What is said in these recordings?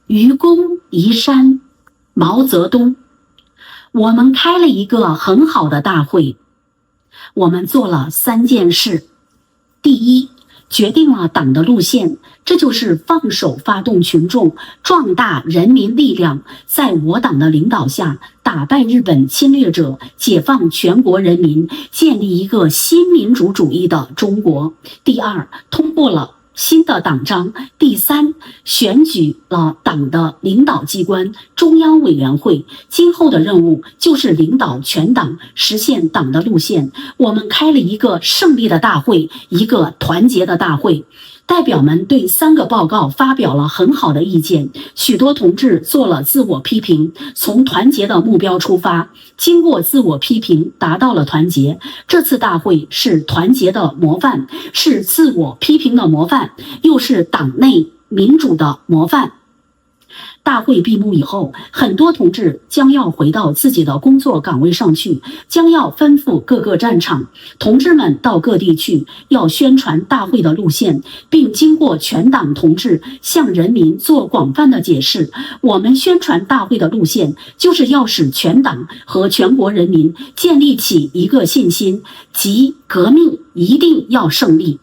愚公移山，毛泽东。我们开了一个很好的大会，我们做了3件事。第一，决定了党的路线，这就是放手发动群众，壮大人民力量，在我党的领导下打败日本侵略者，解放全国人民，建立一个新民主主义的中国。第二，通过了新的党章。第三，选举了党的领导机关中央委员会，今后的任务就是领导全党，实现党的路线。我们开了一个胜利的大会，一个团结的大会。代表们对3个报告发表了很好的意见，许多同志做了自我批评，从团结的目标出发，经过自我批评达到了团结。这次大会是团结的模范，是自我批评的模范，又是党内民主的模范。大会闭幕以后，很多同志将要回到自己的工作岗位上去，将要奔赴各个战场。同志们到各地去，要宣传大会的路线，并经过全党同志向人民做广泛的解释。我们宣传大会的路线，就是要使全党和全国人民建立起一个信心，即革命一定要胜利。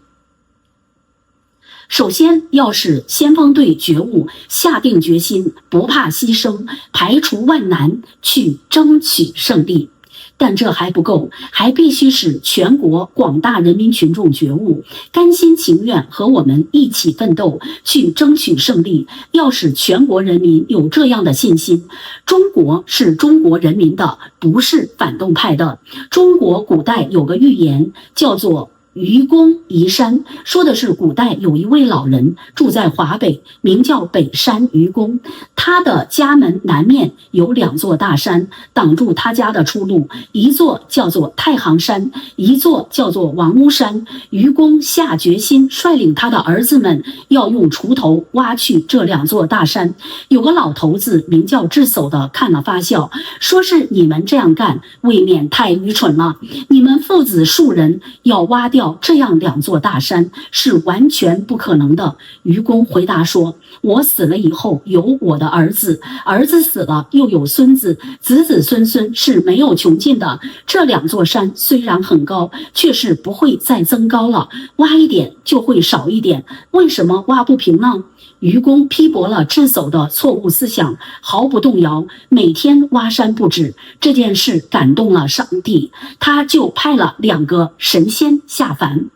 首先要使先锋队觉悟，下定决心，不怕牺牲，排除万难，去争取胜利。但这还不够，还必须使全国广大人民群众觉悟，甘心情愿和我们一起奋斗，去争取胜利。要使全国人民有这样的信心：中国是中国人民的，不是反动派的。中国古代有个寓言，叫做愚公移山，说的是古代有一位老人住在华北，名叫北山愚公。他的家门南面有2座大山挡住他家的出路，一座叫做太行山，一座叫做王屋山。愚公下决心率领他的儿子们要用锄头挖去这2座大山。有个老头子名叫智叟的看了发笑，说是你们这样干未免太愚蠢了，你们父子数人要挖掉这样2座大山是完全不可能的。愚公回答说，我死了以后有我的儿子，儿子死了又有孙子，子子孙孙是没有穷尽的。这2座山虽然很高，却是不会再增高了，挖一点就会少一点，为什么挖不平呢？愚公批驳了智叟的错误思想，毫不动摇，每天挖山不止。这件事感动了上帝，他就派了2个神仙下凡，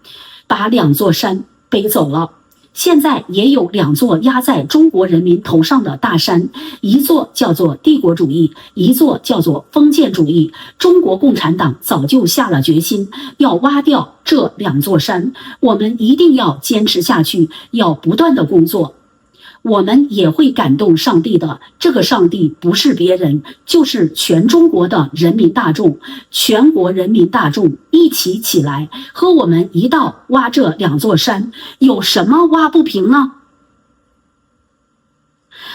把2座山背走了。现在也有2座压在中国人民头上的大山，一座叫做帝国主义，一座叫做封建主义。中国共产党早就下了决心，要挖掉这2座山，我们一定要坚持下去，要不断的工作。我们也会感动上帝的，这个上帝不是别人，就是全中国的人民大众。全国人民大众一起起来，和我们一道挖这2座山，有什么挖不平呢？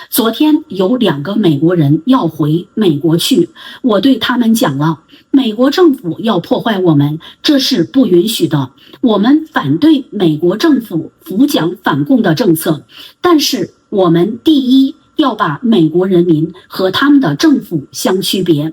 昨天有2个美国人要回美国去，我对他们讲了，美国政府要破坏我们，这是不允许的。我们反对美国政府扶蒋反共的政策，但是我们第一要把美国人民和他们的政府相区别，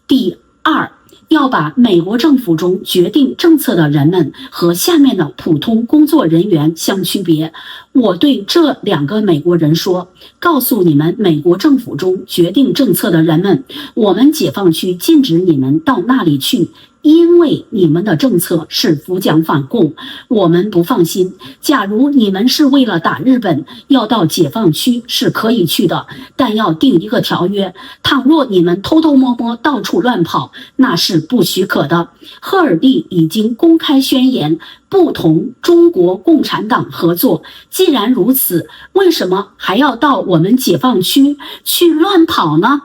第二要把美国政府中决定政策的人们和下面的普通工作人员相区别。我对这2个美国人说，告诉你们美国政府中决定政策的人们，我们解放区禁止你们到那里去，因为你们的政策是扶蒋反共，我们不放心。假如你们是为了打日本，要到解放区是可以去的，但要定一个条约，倘若你们偷偷摸摸到处乱跑，那是不许可的。赫尔利已经公开宣言，不同中国共产党合作。既然如此，为什么还要到我们解放区去乱跑呢？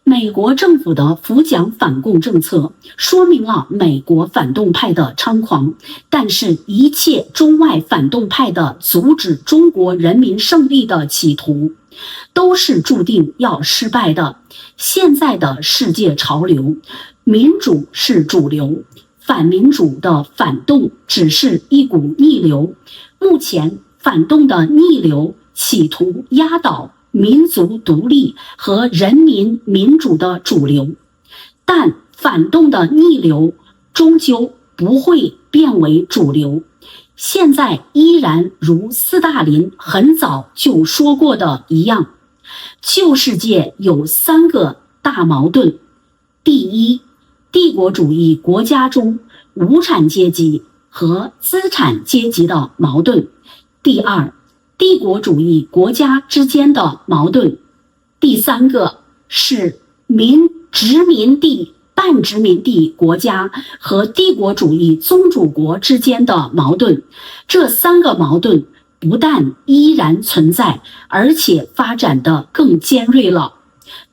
美国政府的扶蒋反共政策说明了美国反动派的猖狂，但是一切中外反动派的阻止中国人民胜利的企图都是注定要失败的。现在的世界潮流，民主是主流，反民主的反动只是一股逆流。目前反动的逆流企图压倒民族独立和人民民主的主流，但反动的逆流终究不会变为主流。现在依然如斯大林很早就说过的一样，旧世界有3个大矛盾：第一，帝国主义国家中无产阶级和资产阶级的矛盾；第二，帝国主义国家之间的矛盾；第3个是殖民地、半殖民地国家和帝国主义宗主国之间的矛盾。这3个矛盾不但依然存在，而且发展得更尖锐了，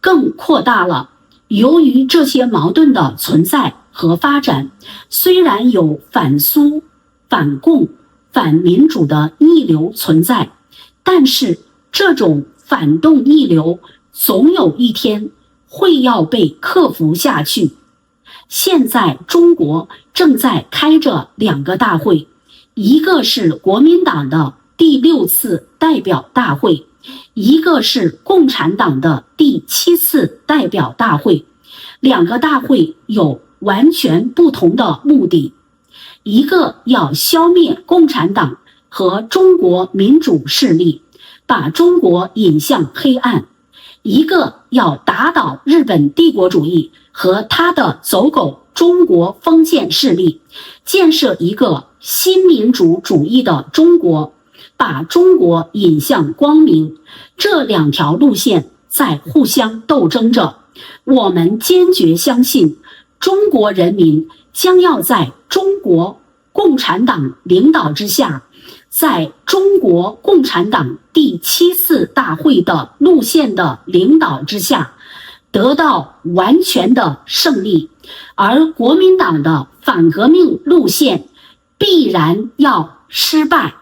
更扩大了。由于这些矛盾的存在和发展，虽然有反苏、反共、反民主的逆流存在，但是这种反动逆流总有一天会要被克服下去。现在中国正在开着2个大会，一个是国民党的第6次代表大会，一个是共产党的第7次代表大会。2个大会有完全不同的目的，一个要消灭共产党和中国民主势力，把中国引向黑暗；一个要打倒日本帝国主义和他的走狗中国封建势力，建设一个新民主主义的中国，把中国引向光明。这2条路线在互相斗争着。我们坚决相信，中国人民将要在中国共产党领导之下，在中国共产党第7次大会的路线的领导之下，得到完全的胜利，而国民党的反革命路线必然要失败。